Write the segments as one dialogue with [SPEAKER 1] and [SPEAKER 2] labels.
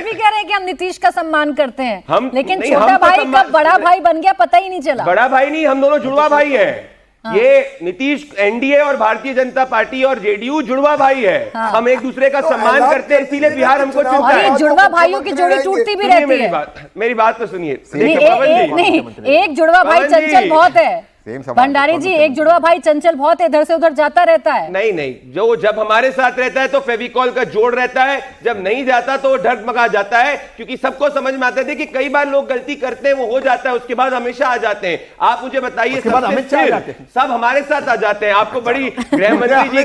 [SPEAKER 1] आज भी कह रहे हैं कि हम नीतीश का सम्मान करते हैं, लेकिन
[SPEAKER 2] नहीं,
[SPEAKER 1] छोटा
[SPEAKER 2] हम तो
[SPEAKER 1] भाई कब बड़ा भाई बन गया पता ही नहीं चला।
[SPEAKER 2] बड़ा भाई नहीं, हम दोनों जुड़वा भाई हैं। ये नीतीश एनडीए और भारतीय जनता पार्टी और जेडीयू जुड़वा भाई है। हम एक दूसरे का सम्मान करते हैं, इसीलिए बिहार हमको चुनता
[SPEAKER 1] और ये
[SPEAKER 2] है।
[SPEAKER 1] जुड़वा भाइयों की जोड़ी टूटती भी रहती है।
[SPEAKER 2] मेरी बात तो सुनिए।
[SPEAKER 1] नहीं, एक जुड़वा भाई चंचल बहुत है भंडारी जी, एक जुड़वा भाई चंचल बहुत है, इधर से उधर जाता रहता है।
[SPEAKER 2] नहीं, जो जब हमारे साथ रहता है तो फेविकॉल का जोड़ रहता है, जब नहीं जाता तो डगमगा जाता है, क्योंकि सबको समझ में आता है कि कई बार लोग गलती करते हैं, वो हो जाता है, उसके बाद हमेशा आ जाते हैं। आप मुझे बताइए, सब हमारे साथ आ जाते हैं। आपको बड़ी गृह मंत्री जी,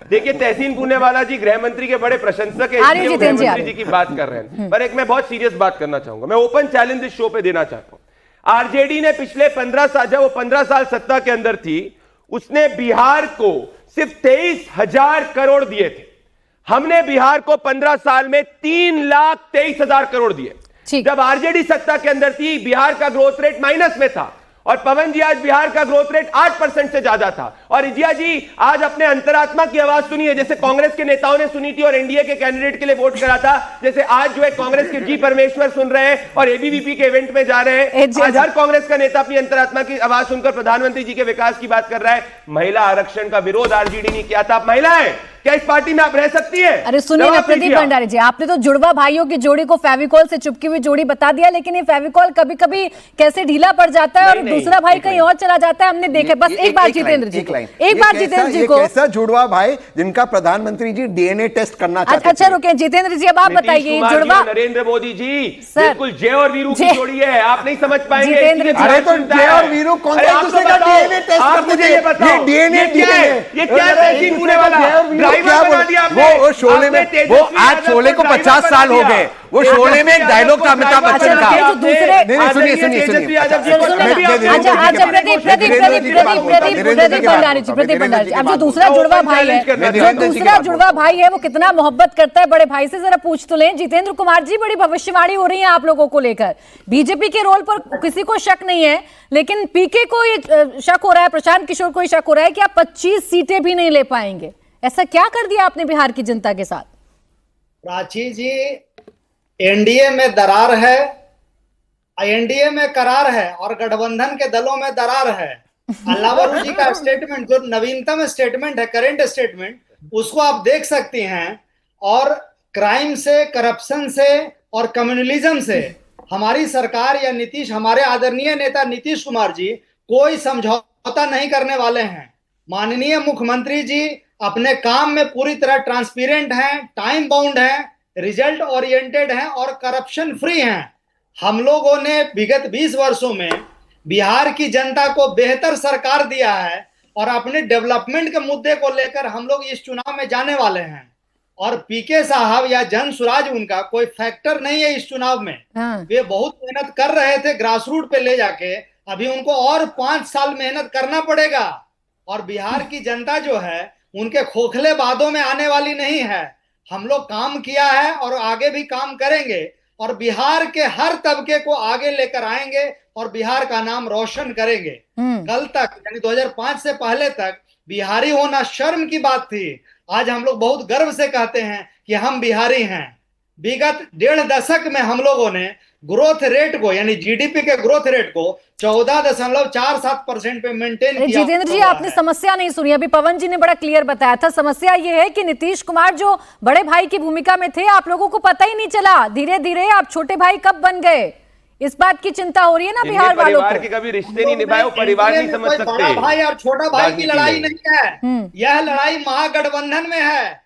[SPEAKER 2] देखिए तहसीन पूनेवाला जी गृह मंत्री के बड़े प्रशंसक है, गृह मंत्री जी की बात कर रहे हैं। पर एक मैं बहुत सीरियस बात करना चाहूंगा, मैं ओपन चैलेंज इस शो पे देना चाहता हूं। आरजेडी ने पिछले 15 साल, जब वो 15 साल सत्ता के अंदर थी, उसने बिहार को सिर्फ 23,000 करोड़ दिए थे। हमने बिहार को 15 साल में 3,23,000 करोड़ दिए। जब आरजेडी सत्ता के अंदर थी, बिहार का ग्रोथ रेट माइनस में था, और पवन जी आज बिहार का ग्रोथ रेट 8% से ज्यादा था। और इजिया जी आज अपने अंतरात्मा की आवाज सुनिए, जैसे कांग्रेस के नेताओं ने सुनी थी और एनडीए के कैंडिडेट के लिए वोट करा था, जैसे आज जो है कांग्रेस के जी परमेश्वर सुन रहे हैं और एबीवीपी के इवेंट में जा रहे हैं। आज हर कांग्रेस का नेता अपनी अंतरात्मा की आवाज सुनकर प्रधानमंत्री जी के विकास की बात कर रहा है। महिला आरक्षण का विरोध आरजेडी ने किया था। आप महिलाएं क्या इस पार्टी में आप रह सकती है?
[SPEAKER 1] अरे सुनिए ना प्रदीप भंडारी जी, आपने तो जुड़वा भाइयों की जोड़ी को फेविकॉल से चिपकी हुई जोड़ी बता दिया, लेकिन ये फेविकॉल कभी कभी कैसे ढीला पड़ जाता है और दूसरा भाई कहीं और चला जाता है, हमने देखा। बस एक बार जितेंद्र जी, एक बार जितेंद्र जी को,
[SPEAKER 3] कैसा जुड़वा भाई जिनका प्रधानमंत्री जी डीएनए टेस्ट करना चाहते थे।
[SPEAKER 1] अच्छा रुके जितेंद्र जी, अब आप बताइए जुड़वा।
[SPEAKER 2] नरेंद्र मोदी जी बिल्कुल जय और वीरू की जोड़ी है, आप नहीं समझ पाएंगे।
[SPEAKER 1] जितेंद्र जी,
[SPEAKER 3] अरे तो जय और वीरू कौन सा दूसरे का डीएनए टेस्ट करते थे? ये डीएनए
[SPEAKER 2] ये क्या तहसीन पूने वाला ड्राइवर बना दिया
[SPEAKER 3] वो शोले में, वो आज शोले को 50 साल हो गए। वो शोले में एक डायलॉग था अमिताभ बच्चन का। नहीं सुनिए
[SPEAKER 1] प्रदीप भंडारी जी, अब जो दूसरा जुड़वा भाई है, वो कितना मोहब्बत करता है बड़े भाई से, जरा पूछ तो लें। जितेंद्र कुमार जी, बड़ी भविष्यवाणी हो रही है आप लोगों को लेकर। बीजेपी के रोल पर किसी को शक नहीं है, लेकिन पीके को ये शक हो रहा है, प्रशांत किशोर को ये शक हो रहा है कि आप 25 सीटें भी नहीं ले पाएंगे। ऐसा क्या कर दिया आपने बिहार की जनता के साथ?
[SPEAKER 4] प्राची जी, एनडीए में दरार है, एनडीए में करार है और गठबंधन के दलों में दरार है। अल्लावरू जी का स्टेटमेंट, जो नवीनतम स्टेटमेंट है, करंट स्टेटमेंट, उसको आप देख सकती हैं। और क्राइम से, करप्शन से और कम्युनलिज्म से हमारी सरकार या नीतीश, हमारे आदरणीय नेता नीतीश कुमार जी कोई समझौता नहीं करने वाले हैं। माननीय मुख्यमंत्री जी अपने काम में पूरी तरह ट्रांसपेरेंट हैं, टाइम बाउंड हैं, रिजल्ट ओरिएंटेड हैं और करप्शन फ्री हैं। हम लोगों ने विगत 20 वर्षों में बिहार की जनता को बेहतर सरकार दिया है और अपने डेवलपमेंट के मुद्दे को लेकर हम लोग इस चुनाव में जाने वाले हैं। और पीके साहब या जन स्वराज उनका कोई फैक्टर नहीं है इस चुनाव में। वे बहुत मेहनत कर रहे थे ग्रासरूट पे ले जाके, अभी उनको और 5 साल मेहनत करना पड़ेगा। और बिहार की जनता जो है उनके खोखले वादों में आने वाली नहीं है। हम लोग काम किया है और आगे भी काम करेंगे और बिहार के हर तबके को आगे लेकर आएंगे और बिहार का नाम रोशन करेंगे। कल तक यानी 2005 से पहले तक बिहारी होना शर्म की बात थी। आज हम लोग बहुत गर्व से कहते हैं कि हम बिहारी हैं। विगत 1.5 दशक में हम लोगों ने ग्रोथ रेट को, यानी जीडीपी के ग्रोथ रेट को 14.47% पे मेंटेन किया।
[SPEAKER 1] जितेंद्र जी, आपने समस्या नहीं सुनी। अभी पवन जी ने बड़ा क्लियर बताया था। समस्या ये है कि नीतीश कुमार जो बड़े भाई की भूमिका में थे, आप लोगों को पता ही नहीं चला। धीरे धीरे आप छोटे भाई कब बन गए, इस बात की चिंता हो रही है ना बिहार वालों को।
[SPEAKER 2] परिवार के कभी रिश्ते नहीं निभाए, परिवार नहीं समझ सकते।
[SPEAKER 4] बड़ा भाई और छोटा भाई की लड़ाई नहीं है, यह लड़ाई महागठबंधन में है।